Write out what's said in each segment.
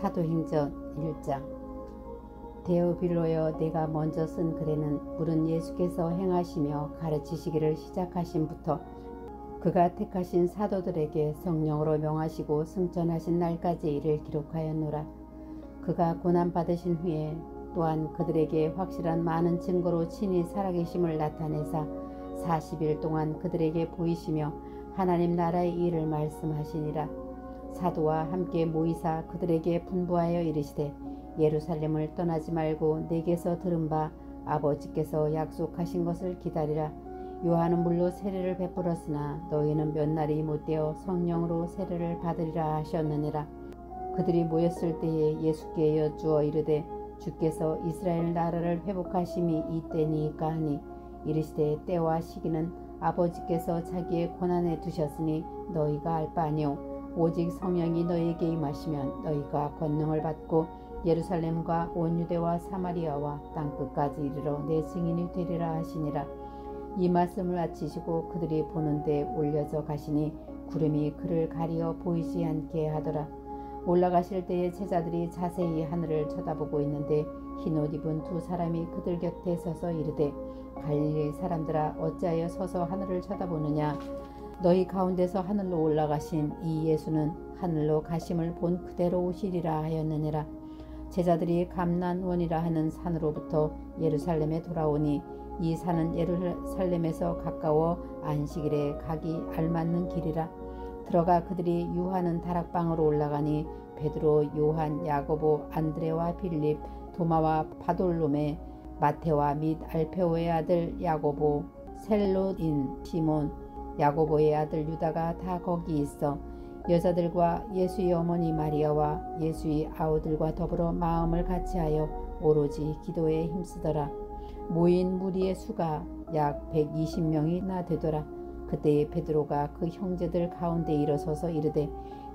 사도행전 1장. 데오빌로여, 내가 먼저 쓴 글에는 물은 예수께서 행하시며 가르치시기를 시작하신부터 그가 택하신 사도들에게 성령으로 명하시고 승천하신 날까지 이를 기록하였노라. 그가 고난받으신 후에 또한 그들에게 확실한 많은 증거로 친히 살아계심을 나타내사 40일 동안 그들에게 보이시며 하나님 나라의 일을 말씀하시니라. 사도와 함께 모이사 그들에게 분부하여 이르시되, 예루살렘을 떠나지 말고 내게서 들은 바 아버지께서 약속하신 것을 기다리라. 요한은 물로 세례를 베풀었으나 너희는 몇 날이 못되어 성령으로 세례를 받으리라 하셨느니라. 그들이 모였을 때에 예수께 여쭈어 이르되, 주께서 이스라엘 나라를 회복하심이 이때니까 하니, 이르시되 때와 시기는 아버지께서 자기의 권한에 두셨으니 너희가 알 바 아니오. 오직 성령이 너희에게 임하시면 너희가 권능을 받고 예루살렘과 온 유대와 사마리아와 땅끝까지 이르러 내 증인이 되리라 하시니라. 이 말씀을 마치시고 그들이 보는 데 올려져 가시니 구름이 그를 가리어 보이지 않게 하더라. 올라가실 때에 제자들이 자세히 하늘을 쳐다보고 있는데 흰옷 입은 두 사람이 그들 곁에 서서 이르되, 갈릴리 사람들아, 어찌하여 서서 하늘을 쳐다보느냐? 너희 가운데서 하늘로 올라가신 이 예수는 하늘로 가심을 본 그대로 오시리라 하였느니라. 제자들이 감난원이라 하는 산으로부터 예루살렘에 돌아오니 이 산은 예루살렘에서 가까워 안식일에 가기 알맞는 길이라. 들어가 그들이 유하는 다락방으로 올라가니 베드로, 요한, 야고보, 안드레와 빌립, 도마와 바돌로메, 마테와 및 알페오의 아들 야고보, 셀롯인 시몬, 야고보의 아들 유다가 다 거기 있어 여자들과 예수의 어머니 마리아와 예수의 아우들과 더불어 마음을 같이하여 오로지 기도에 힘쓰더라. 모인 무리의 수가 약 120명이나 되더라. 그때에 베드로가 그 형제들 가운데 일어서서 이르되,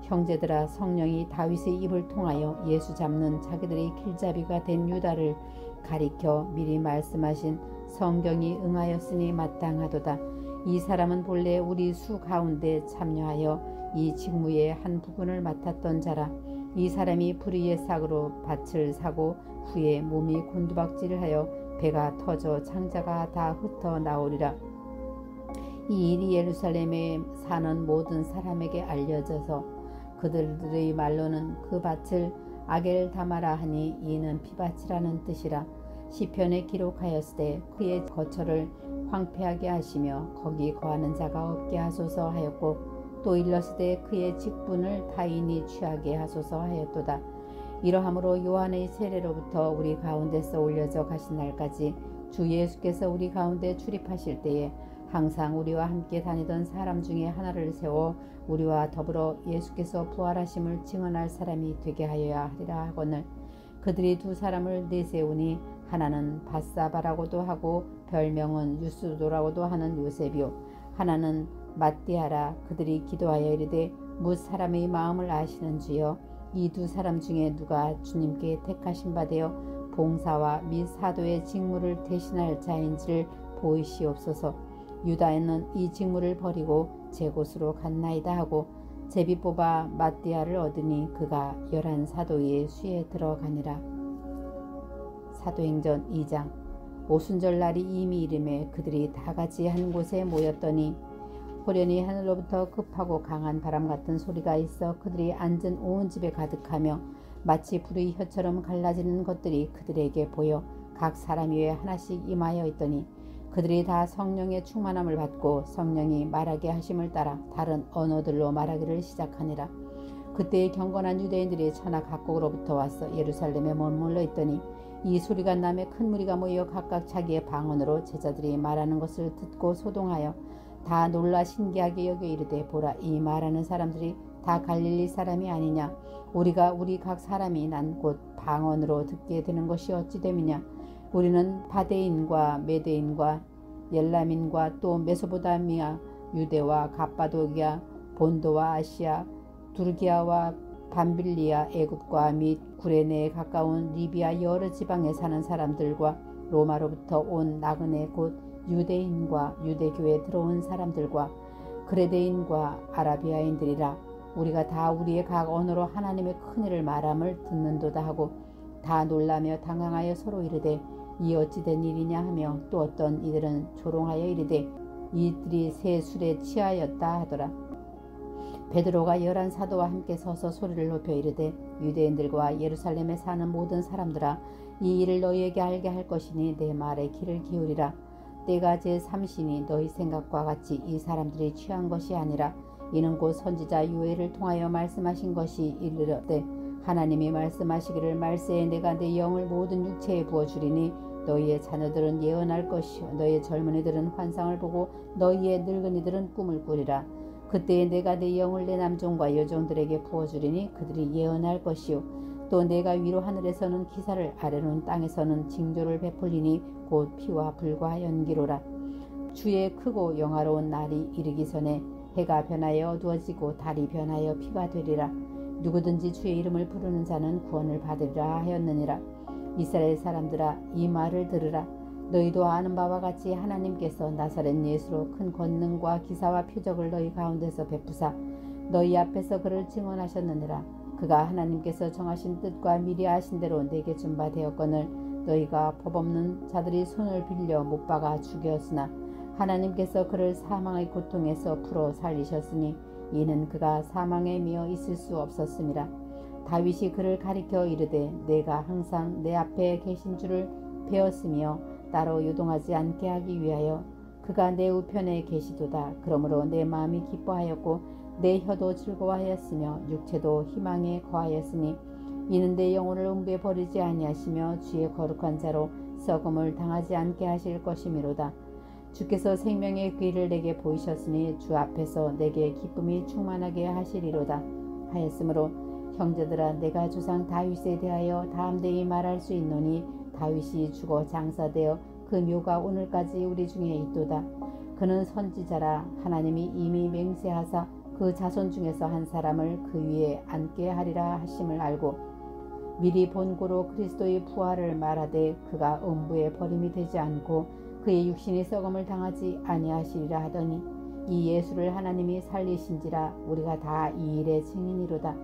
형제들아, 성령이 다윗의 입을 통하여 예수 잡는 자기들의 길잡이가 된 유다를 가리켜 미리 말씀하신 성경이 응하였으니 마땅하도다. 이 사람은 본래 우리 수 가운데 참여하여 이 직무의 한 부분을 맡았던 자라. 이 사람이 불의의 삭으로 밭을 사고 후에 몸이 곤두박질을 하여 배가 터져 창자가 다 흩어 나오리라. 이 일이 예루살렘에 사는 모든 사람에게 알려져서 그들의 말로는 그 밭을 아겔다마라 하니 이는 피밭이라는 뜻이라. 시편에 기록하였으되 그의 거처를 황폐하게 하시며 거기 거하는 자가 없게 하소서 하였고, 또 일렀으되 그의 직분을 타인이 취하게 하소서 하였도다. 이러함으로 요한의 세례로부터 우리 가운데서 올려져 가신 날까지 주 예수께서 우리 가운데 출입하실 때에 항상 우리와 함께 다니던 사람 중에 하나를 세워 우리와 더불어 예수께서 부활하심을 증언할 사람이 되게 하여야 하리라 하거늘, 그들이 두 사람을 내세우니 하나는 바사바라고도 하고 별명은 유스도라고도 하는 요셉이요, 하나는 ματ디아라. 그들이 기도하여 이르되, 뭇 사람의 마음을 아시는 주여, 이 두 사람 중에 누가 주님께 택하신 바 되어 봉사와 및 사도의 직무를 대신할 자인지를 보이시옵소서. 유다에는 이 직무를 버리고 제 곳으로 갔나이다 하고 제비 뽑아 맏디아를 얻으니 그가 11 사도의 수에 들어가니라. 사도행전 2장. 오순절 날이 이미 이름에 그들이 다같이 한 곳에 모였더니 호련히 하늘로부터 급하고 강한 바람 같은 소리가 있어 그들이 앉은 온 집에 가득하며 마치 불의 혀처럼 갈라지는 것들이 그들에게 보여 각 사람 위에 하나씩 임하여 있더니 그들이 다 성령의 충만함을 받고 성령이 말하게 하심을 따라 다른 언어들로 말하기를 시작하니라. 그때의 경건한 유대인들이 천하 각국으로부터 와서 예루살렘에 머물러 있더니 이 소리가 나매 큰 무리가 모여 각각 자기의 방언으로 제자들이 말하는 것을 듣고 소동하여 다 놀라 신기하게 여겨 이르되, 보라, 이 말하는 사람들이 다 갈릴리 사람이 아니냐? 우리가 우리 각 사람이 난 곧 방언으로 듣게 되는 것이 어찌 됨이냐? 우리는 바데인과 메데인과 엘람인과 또 메소포타미아, 유대와 갑바도기아, 본도와 아시아, 두르기아와 밤빌리아, 애굽과 및 구레네에 가까운 리비아 여러 지방에 사는 사람들과 로마로부터 온 나그네 곧 유대인과 유대교에 들어온 사람들과 그레데인과 아라비아인들이라. 우리가 다 우리의 각 언어로 하나님의 큰 일을 말함을 듣는도다 하고 다 놀라며 당황하여 서로 이르되 이 어찌 된 일이냐 하며 또 어떤 이들은 조롱하여 이르되 이들이 새 술에 취하였다 하더라. 베드로가 11 사도와 함께 서서 소리를 높여 이르되 유대인들과 예루살렘에 사는 모든 사람들아 이 일을 너희에게 알게 할 것이니 내 말에 귀를 기울이라. 때가 제3시니 너희 생각과 같이 이 사람들이 취한 것이 아니라 이는 곧 선지자 요엘을 통하여 말씀하신 것이 이르되 하나님이 말씀하시기를 말세에 내가 내 영을 모든 육체에 부어주리니 너희의 자녀들은 예언할 것이요 너희의 젊은이들은 환상을 보고 너희의 늙은이들은 꿈을 꾸리라. 그때에 내가 내 영을 내 남종과 여종들에게 부어주리니 그들이 예언할 것이요 또 내가 위로 하늘에서는 기사를 아래로는 땅에서는 징조를 베풀리니 곧 피와 불과 연기로라. 주의 크고 영화로운 날이 이르기 전에 해가 변하여 어두워지고 달이 변하여 피가 되리라. 누구든지 주의 이름을 부르는 자는 구원을 받으리라 하였느니라. 이스라엘 사람들아 이 말을 들으라. 너희도 아는 바와 같이 하나님께서 나사렛 예수로 큰 권능과 기사와 표적을 너희 가운데서 베푸사 너희 앞에서 그를 증언하셨느니라. 그가 하나님께서 정하신 뜻과 미리 아신 대로 내게 준 바 되었거늘 너희가 법 없는 자들이 손을 빌려 못 박아 죽였으나 하나님께서 그를 사망의 고통에서 풀어 살리셨으니 이는 그가 사망에 미어 있을 수 없었음이라. 다윗이 그를 가리켜 이르되 내가 항상 내 앞에 계신 줄을 배웠으며 따로 요동하지 않게 하기 위하여 그가 내 우편에 계시도다. 그러므로 내 마음이 기뻐하였고 내 혀도 즐거워하였으며 육체도 희망에 거하였으니 이는 내 영혼을 음부에 버리지 아니하시며 주의 거룩한 자로 썩음을 당하지 않게 하실 것이미로다. 주께서 생명의 귀를 내게 보이셨으니 주 앞에서 내게 기쁨이 충만하게 하시리로다 하였으므로 형제들아 내가 조상 다윗에 대하여 다음대이 말할 수 있노니 다윗이 죽어 장사되어 그 묘가 오늘까지 우리 중에 있도다. 그는 선지자라 하나님이 이미 맹세하사 그 자손 중에서 한 사람을 그 위에 앉게 하리라 하심을 알고 미리 본고로 그리스도의 부활을 말하되 그가 음부에 버림이 되지 않고 그의 육신이 썩음을 당하지 아니하시리라 하더니 이 예수를 하나님이 살리신지라 우리가 다 이 일의 증인이로다.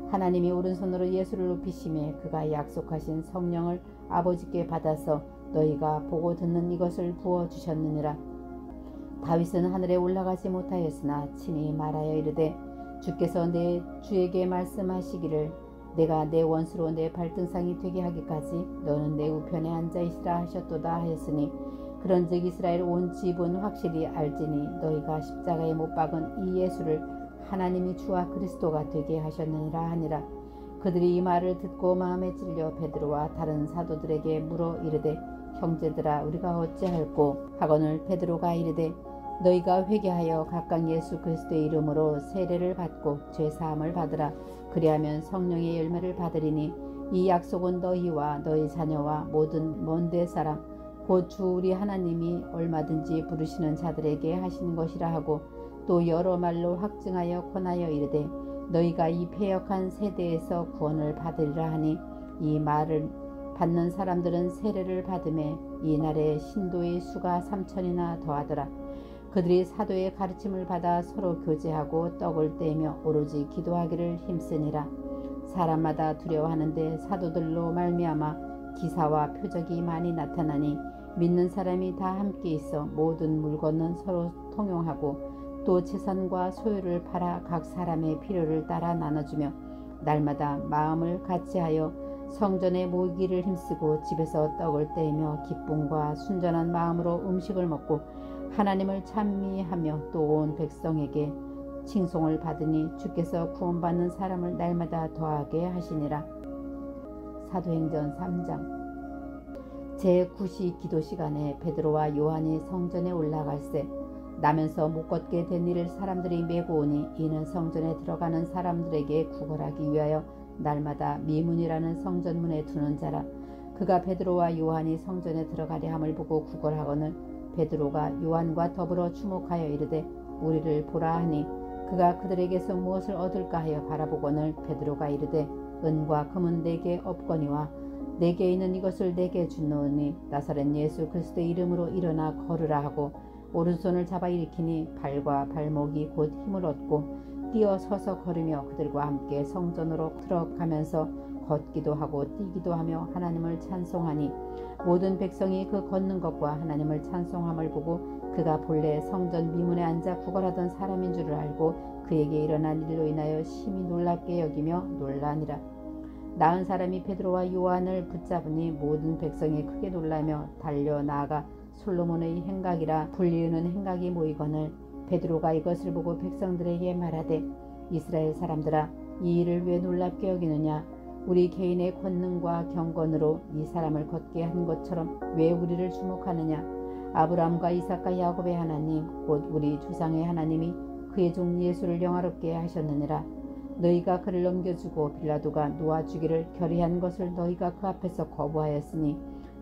하나님이 오른손으로 예수를 높이시매 그가 약속하신 성령을 아버지께 받아서 너희가 보고 듣는 이것을 부어주셨느니라. 다윗은 하늘에 올라가지 못하였으나 친히 말하여 이르되 주께서 내 주에게 말씀하시기를 내가 내 원수로 내 발등상이 되게 하기까지 너는 내 우편에 앉아있으라 하셨도다 하였으니 그런즉 이스라엘 온 집은 확실히 알지니 너희가 십자가에 못 박은 이 예수를 하나님이 주와 그리스도가 되게 하셨느니라 하니라. 그들이 이 말을 듣고 마음에 찔려 베드로와 다른 사도들에게 물어 이르되 형제들아 우리가 어찌할꼬 하거늘 베드로가 이르되 너희가 회개하여 각각 예수 그리스도의 이름으로 세례를 받고 죄사함을 받으라. 그리하면 성령의 열매를 받으리니 이 약속은 너희와 너희 자녀와 모든 먼데 사람 곧 주 우리 하나님이 얼마든지 부르시는 자들에게 하시는 것이라 하고 또 여러 말로 확증하여 권하여 이르되 너희가 이 패역한 세대에서 구원을 받으리라 하니 이 말을 받는 사람들은 세례를 받음에 이날에 신도의 수가 3,000이나 더하더라. 그들이 사도의 가르침을 받아 서로 교제하고 떡을 떼며 오로지 기도하기를 힘쓰니라. 사람마다 두려워하는데 사도들로 말미암아 기사와 표적이 많이 나타나니 믿는 사람이 다 함께 있어 모든 물건은 서로 통용하고 또 재산과 소유를 팔아 각 사람의 필요를 따라 나눠주며 날마다 마음을 같이하여 성전에 모이기를 힘쓰고 집에서 떡을 떼며 기쁨과 순전한 마음으로 음식을 먹고 하나님을 찬미하며 또 온 백성에게 칭송을 받으니 주께서 구원받는 사람을 날마다 더하게 하시니라. 사도행전 3장. 제9시 기도 시간에 베드로와 요한이 성전에 올라갈새 나면서 못 걷게 된 이를 사람들이 메고 오니 이는 성전에 들어가는 사람들에게 구걸하기 위하여 날마다 미문이라는 성전문에 두는 자라. 그가 베드로와 요한이 성전에 들어가려 함을 보고 구걸하거늘 베드로가 요한과 더불어 주목하여 이르되 우리를 보라 하니 그가 그들에게서 무엇을 얻을까 하여 바라보거늘 베드로가 이르되 은과 금은 내게 없거니와 내게 있는 이것을 내게 주노니 나사렛 예수 그리스도의 이름으로 일어나 걸으라 하고 오른손을 잡아 일으키니 발과 발목이 곧 힘을 얻고 뛰어 서서 걸으며 그들과 함께 성전으로 들어가면서 걷기도 하고 뛰기도 하며 하나님을 찬송하니 모든 백성이 그 걷는 것과 하나님을 찬송함을 보고 그가 본래 성전 미문에 앉아 구걸하던 사람인 줄을 알고 그에게 일어난 일로 인하여 심히 놀랍게 여기며 놀라니라. 나은 사람이 베드로와 요한을 붙잡으니 모든 백성이 크게 놀라며 달려 나아가 솔로몬의 행각이라 불리우는 행각이 모이거늘 베드로가 이것을 보고 백성들에게 말하되 이스라엘 사람들아 이 일을 왜 놀랍게 여기느냐. 우리 개인의 권능과 경건으로 이 사람을 걷게 한 것처럼 왜 우리를 주목하느냐. 아브라함과 이삭과 야곱의 하나님 곧 우리 조상의 하나님이 그의 종 예수를 영화롭게 하셨느니라. 너희가 그를 넘겨주고 빌라도가 놓아주기를 결의한 것을 너희가 그 앞에서 거부하였으니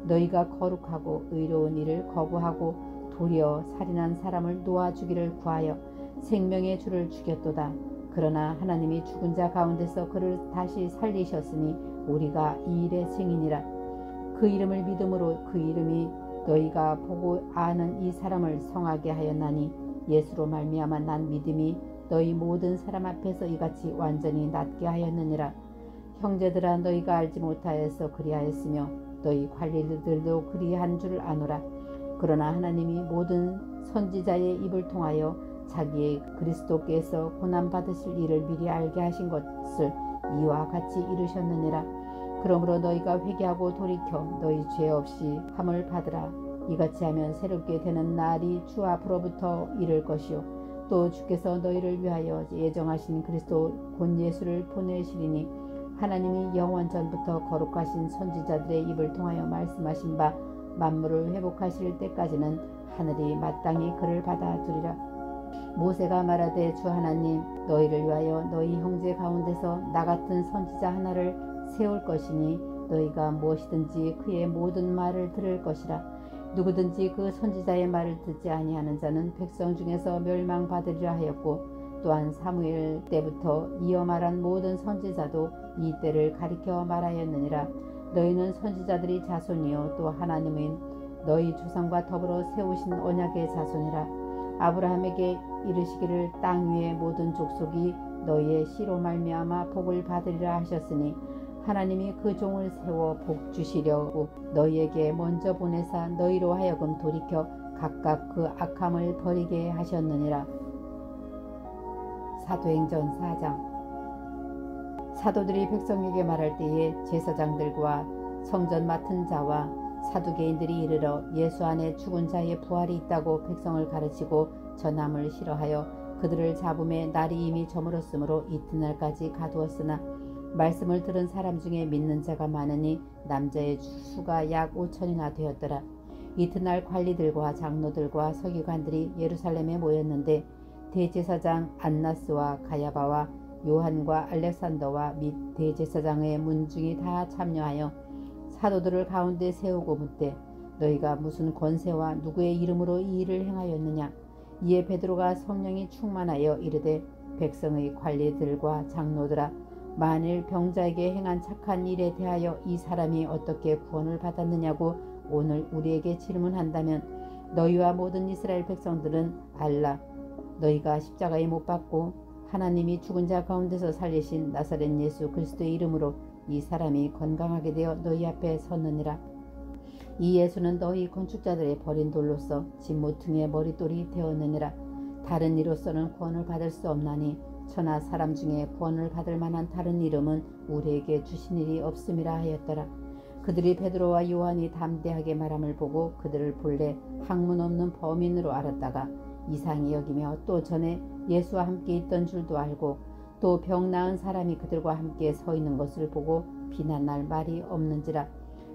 너희가 거룩하고 의로운 일을 거부하고 도리어 살인한 사람을 놓아주기를 구하여 생명의 주를 죽였도다. 그러나 하나님이 죽은 자 가운데서 그를 다시 살리셨으니 우리가 이 일의 증인이라. 그 이름을 믿음으로 그 이름이 너희가 보고 아는 이 사람을 성하게 하였나니 예수로 말미암아 난 믿음이 너희 모든 사람 앞에서 이같이 완전히 낫게 하였느니라. 형제들아 너희가 알지 못하여서 그리하였으며 너희 관리들도 그리한 줄 아노라. 그러나 하나님이 모든 선지자의 입을 통하여 자기의 그리스도께서 고난받으실 일을 미리 알게 하신 것을 이와 같이 이루셨느니라. 그러므로 너희가 회개하고 돌이켜 너희 죄 없이 함을 받으라. 이같이 하면 새롭게 되는 날이 주 앞으로부터 이를 것이요 또 주께서 너희를 위하여 예정하신 그리스도 곧 예수를 보내시리니 하나님이 영원 전부터 거룩하신 선지자들의 입을 통하여 말씀하신 바 만물을 회복하실 때까지는 하늘이 마땅히 그를 받아두리라. 모세가 말하되 주 하나님 너희를 위하여 너희 형제 가운데서 나 같은 선지자 하나를 세울 것이니 너희가 무엇이든지 그의 모든 말을 들을 것이라. 누구든지 그 선지자의 말을 듣지 아니하는 자는 백성 중에서 멸망받으리라 하였고 또한 사무엘 때부터 이어 말한 모든 선지자도 이 때를 가리켜 말하였느니라. 너희는 선지자들이 자손이요 또 하나님인 너희 조상과 더불어 세우신 언약의 자손이라. 아브라함에게 이르시기를 땅 위의 모든 족속이 너희의 씨로 말미암아 복을 받으리라 하셨으니 하나님이 그 종을 세워 복 주시려고 너희에게 먼저 보내사 너희로 하여금 돌이켜 각각 그 악함을 버리게 하셨느니라. 사도행전 4장. 사도들이 백성에게 말할 때에 제사장들과 성전 맡은 자와 사두개인들이 이르러 예수 안에 죽은 자의 부활이 있다고 백성을 가르치고 전함을 싫어하여 그들을 잡음에 날이 이미 저물었으므로 이튿날까지 가두었으나 말씀을 들은 사람 중에 믿는 자가 많으니 남자의 수가 약 5천이나 되었더라. 이튿날 관리들과 장로들과 서기관들이 예루살렘에 모였는데 대제사장 안나스와 가야바와 요한과 알렉산더와 및 대제사장의 문중이 다 참여하여 사도들을 가운데 세우고 묻되 너희가 무슨 권세와 누구의 이름으로 이 일을 행하였느냐. 이에 베드로가 성령이 충만하여 이르되 백성의 관리들과 장로들아 만일 병자에게 행한 착한 일에 대하여 이 사람이 어떻게 구원을 받았느냐고 오늘 우리에게 질문한다면 너희와 모든 이스라엘 백성들은 알라. 너희가 십자가에 못 박고 하나님이 죽은 자 가운데서 살리신 나사렛 예수 그리스도의 이름으로 이 사람이 건강하게 되어 너희 앞에 섰느니라. 이 예수는 너희 건축자들의 버린 돌로서 집 모퉁이의 머릿돌이 되었느니라. 다른 이로서는 구원을 받을 수 없나니 천하 사람 중에 구원을 받을 만한 다른 이름은 우리에게 주신 일이 없음이라 하였더라. 그들이 베드로와 요한이 담대하게 말함을 보고 그들을 본래 학문 없는 범인으로 알았다가 이상히 여기며 또 전에 예수와 함께 있던 줄도 알고 또 병 나은 사람이 그들과 함께 서 있는 것을 보고 비난할 말이 없는지라.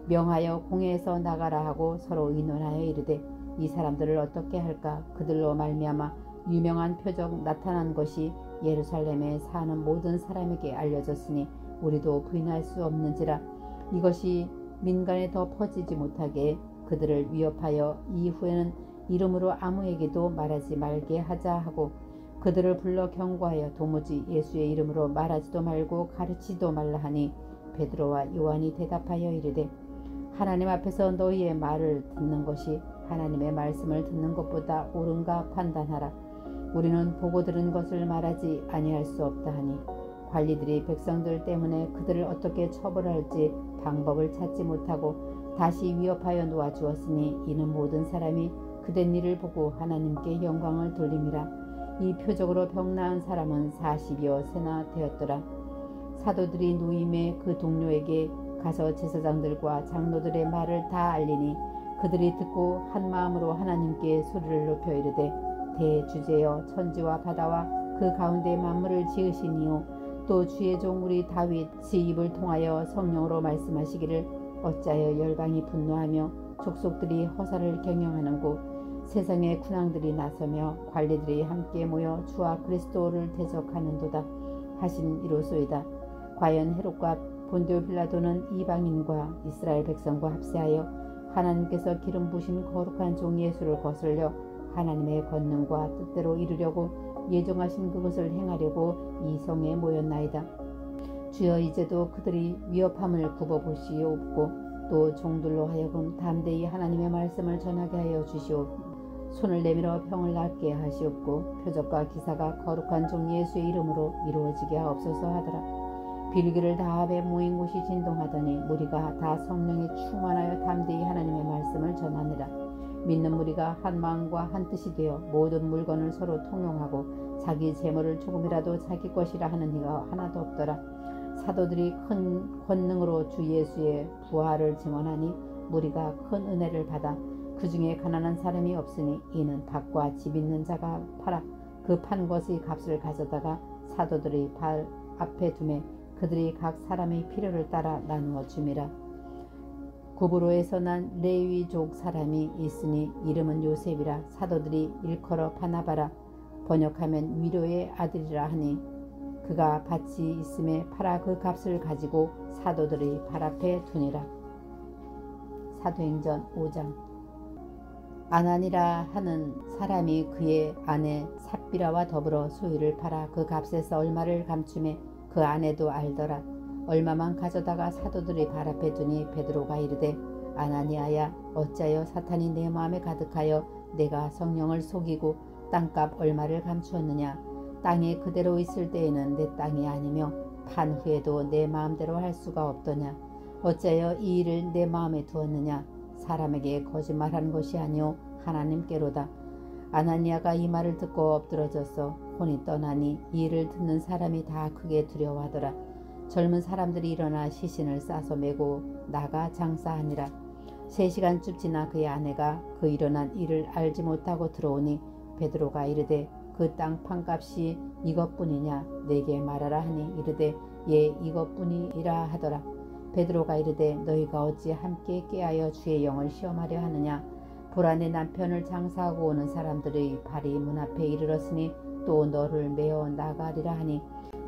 명하여 공회에서 나가라 하고 서로 의논하여 이르되 이 사람들을 어떻게 할까. 그들로 말미암아 유명한 표적 나타난 것이 예루살렘에 사는 모든 사람에게 알려졌으니 우리도 부인할 수 없는지라. 이것이 민간에 더 퍼지지 못하게 그들을 위협하여 이후에는 이름으로 아무에게도 말하지 말게 하자 하고 그들을 불러 경고하여 도무지 예수의 이름으로 말하지도 말고 가르치지도 말라 하니 베드로와 요한이 대답하여 이르되 하나님 앞에서 너희의 말을 듣는 것이 하나님의 말씀을 듣는 것보다 옳은가 판단하라. 우리는 보고 들은 것을 말하지 아니할 수 없다 하니 관리들이 백성들 때문에 그들을 어떻게 처벌할지 방법을 찾지 못하고 다시 위협하여 놓아주었으니 이는 모든 사람이 그된 일을 보고 하나님께 영광을 돌림이라. 이 표적으로 병 나은 사람은 40여 세나 되었더라. 사도들이 누임의 그 동료에게 가서 제사장들과 장로들의 말을 다 알리니 그들이 듣고 한 마음으로 하나님께 소리를 높여 이르되 대주제여 천지와 바다와 그 가운데 만물을 지으시니요 또 주의 종 우리 다윗의 입을 통하여 성령으로 말씀하시기를 어찌하여 열방이 분노하며 족속들이 허사를 경영하는고 세상의 군왕들이 나서며 관리들이 함께 모여 주와 그리스도를 대적하는도다 하신 이로소이다. 과연 헤롯과 본디오 빌라도는 이방인과 이스라엘 백성과 합세하여 하나님께서 기름 부신 거룩한 종 예수를 거슬려 하나님의 권능과 뜻대로 이루려고 예정하신 그것을 행하려고 이 성에 모였나이다. 주여 이제도 그들이 위협함을 굽어보시옵고 또 종들로 하여금 담대히 하나님의 말씀을 전하게 하여 주시옵고 손을 내밀어 병을 낫게 하시옵고 표적과 기사가 거룩한 종 예수의 이름으로 이루어지게 하옵소서 하더라. 빌기를 다합에 모인 곳이 진동하더니 무리가 다 성령이 충만하여 담대히 하나님의 말씀을 전하니라. 믿는 무리가 한 마음과 한 뜻이 되어 모든 물건을 서로 통용하고 자기 재물을 조금이라도 자기 것이라 하는 이가 하나도 없더라. 사도들이 큰 권능으로 주 예수의 부활을 증언하니 무리가 큰 은혜를 받아 그 중에 가난한 사람이 없으니 이는 밭과 집 있는 자가 팔아 그 판 것의 값을 가져다가 사도들의 발 앞에 두매 그들이 각 사람의 필요를 따라 나누어 줌이라. 구브로에서 난 레위족 사람이 있으니 이름은 요셉이라. 사도들이 일컬어 바나바라 번역하면 위로의 아들이라 하니 그가 밭이 있음에 팔아 그 값을 가지고 사도들의 발 앞에 두니라. 사도행전 5장. 아나니라 하는 사람이 그의 아내 삽비라와 더불어 소유를 팔아 그 값에서 얼마를 감춤해 그 아내도 알더라. 얼마만 가져다가 사도들의 발 앞에 두니 베드로가 이르되 아나니아야 어찌하여 사탄이 내 마음에 가득하여 내가 성령을 속이고 땅값 얼마를 감추었느냐. 땅이 그대로 있을 때에는 내 땅이 아니며 판 후에도 내 마음대로 할 수가 없더냐. 어찌하여 이 일을 내 마음에 두었느냐. 사람에게 거짓말하는 것이 아니오 하나님께로다. 아나니아가 이 말을 듣고 엎드러져서 혼이 떠나니 이 일을 듣는 사람이 다 크게 두려워하더라. 젊은 사람들이 일어나 시신을 싸서 메고 나가 장사하니라. 3시간쯤 지나 그의 아내가 그 일어난 일을 알지 못하고 들어오니 베드로가 이르되 그 땅 판값이 이것뿐이냐 내게 말하라 하니 이르되 예 이것뿐이라 하더라. 베드로가 이르되 너희가 어찌 함께 깨하여 주의 영을 시험하려 하느냐. 보라 내 남편을 장사하고 오는 사람들의 발이 문 앞에 이르렀으니 또 너를 메어 나가리라 하니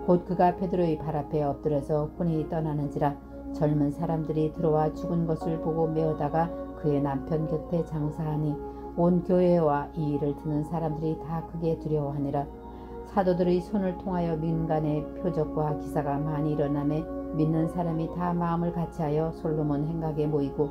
곧 그가 베드로의 발 앞에 엎드려서 혼이 떠나는지라. 젊은 사람들이 들어와 죽은 것을 보고 메어다가 그의 남편 곁에 장사하니 온 교회와 이 일을 듣는 사람들이 다 크게 두려워하니라. 사도들의 손을 통하여 민간의 표적과 기사가 많이 일어나매 믿는 사람이 다 마음을 같이하여 솔로몬 행각에 모이고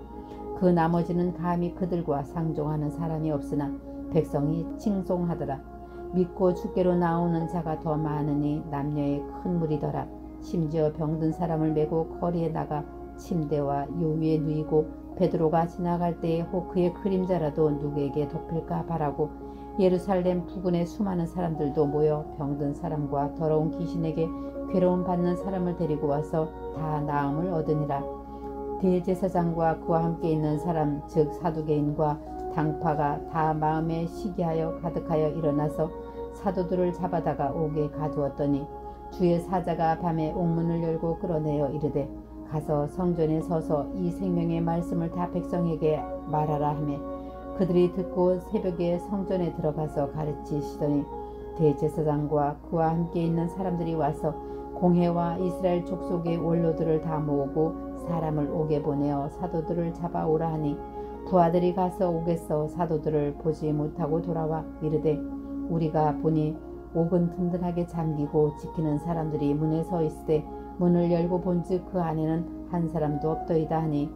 그 나머지는 감히 그들과 상종하는 사람이 없으나 백성이 칭송하더라. 믿고 주께로 나오는 자가 더 많으니 남녀의 큰 무리더라. 심지어 병든 사람을 메고 거리에 나가 침대와 요 위에 누이고 베드로가 지나갈 때에 혹 그의 그림자라도 누구에게 덮일까 바라고 예루살렘 부근에 수많은 사람들도 모여 병든 사람과 더러운 귀신에게 괴로움 받는 사람을 데리고 와서 다 나음을 얻으니라. 대제사장과 그와 함께 있는 사람 즉 사두개인과 당파가 다 마음에 시기하여 가득하여 일어나서 사도들을 잡아다가 옥에 가두었더니 주의 사자가 밤에 옥문을 열고 끌어내어 이르되 가서 성전에 서서 이 생명의 말씀을 다 백성에게 말하라 하며 그들이 듣고 새벽에 성전에 들어가서 가르치시더니 대제사장과 그와 함께 있는 사람들이 와서 공회와 이스라엘 족속의 원로들을 다 모으고 사람을 옥에 보내어 사도들을 잡아오라 하니 부하들이 가서 옥에서 사도들을 보지 못하고 돌아와 이르되 우리가 보니 옥은 든든하게 잠기고 지키는 사람들이 문에 서 있으되 문을 열고 본즉 그 안에는 한 사람도 없더이다 하니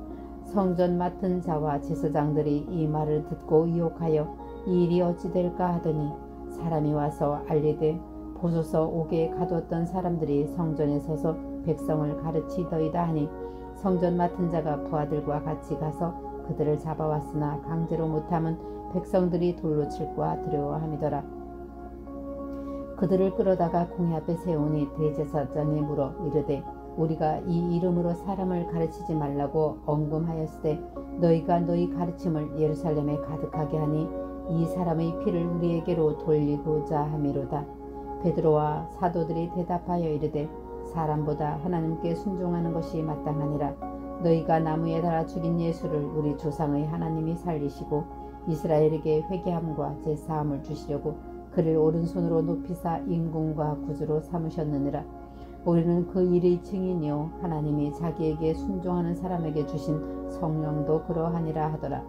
성전 맡은 자와 제사장들이 이 말을 듣고 의혹하여 이 일이 어찌 될까 하더니 사람이 와서 알리되 보소서 옥에 가두었던 사람들이 성전에 서서 백성을 가르치더이다 하니 성전 맡은 자가 부하들과 같이 가서 그들을 잡아왔으나 강제로 못함은 백성들이 돌로 칠까 두려워함이더라. 그들을 끌어다가 공회 앞에 세우니 대제사장이 물어 이르되 우리가 이 이름으로 사람을 가르치지 말라고 언금하였으되 너희가 너희 가르침을 예루살렘에 가득하게 하니 이 사람의 피를 우리에게로 돌리고자 함이로다. 베드로와 사도들이 대답하여 이르되 사람보다 하나님께 순종하는 것이 마땅하니라. 너희가 나무에 달아 죽인 예수를 우리 조상의 하나님이 살리시고 이스라엘에게 회개함과 제사함을 주시려고 그를 오른손으로 높이사 인군과 구주로 삼으셨느니라. 우리는 그 일의 증인이요 하나님이 자기에게 순종하는 사람에게 주신 성령도 그러하니라 하더라.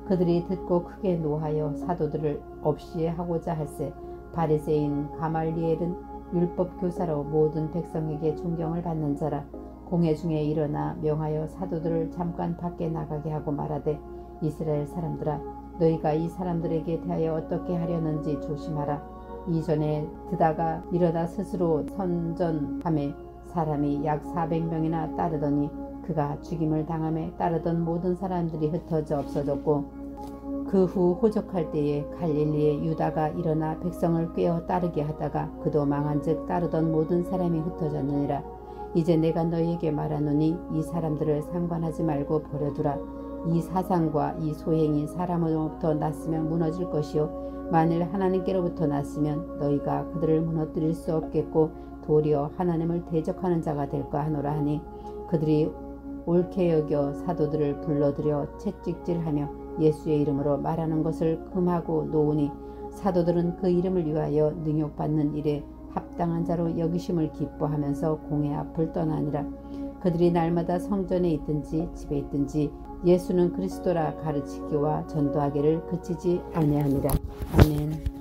그들이 듣고 크게 노하여 사도들을 없이 하고자 할세 바리새인 가말리엘은 율법 교사로 모든 백성에게 존경을 받는 자라. 공회 중에 일어나 명하여 사도들을 잠깐 밖에 나가게 하고 말하되 이스라엘 사람들아 너희가 이 사람들에게 대하여 어떻게 하려는지 조심하라. 이전에 드다가 일어나 스스로 선전함에 사람이 약 400명이나 따르더니 그가 죽임을 당함에 따르던 모든 사람들이 흩어져 없어졌고 그 후 호적할 때에 갈릴리의 유다가 일어나 백성을 꿰어 따르게 하다가 그도 망한즉 따르던 모든 사람이 흩어졌느니라. 이제 내가 너희에게 말하노니 이 사람들을 상관하지 말고 버려두라. 이 사상과 이 소행이 사람으로부터 났으면 무너질 것이요 만일 하나님께로부터 났으면 너희가 그들을 무너뜨릴 수 없겠고 도리어 하나님을 대적하는 자가 될까 하노라 하니 그들이 옳게 여겨 사도들을 불러들여 채찍질하며 예수의 이름으로 말하는 것을 금하고 놓으니 사도들은 그 이름을 위하여 능욕받는 일에 합당한 자로 여기심을 기뻐하면서 공회 앞을 떠나니라. 그들이 날마다 성전에 있든지 집에 있든지 예수는 그리스도라 가르치기와 전도하기를 그치지 아니하니라. 아멘.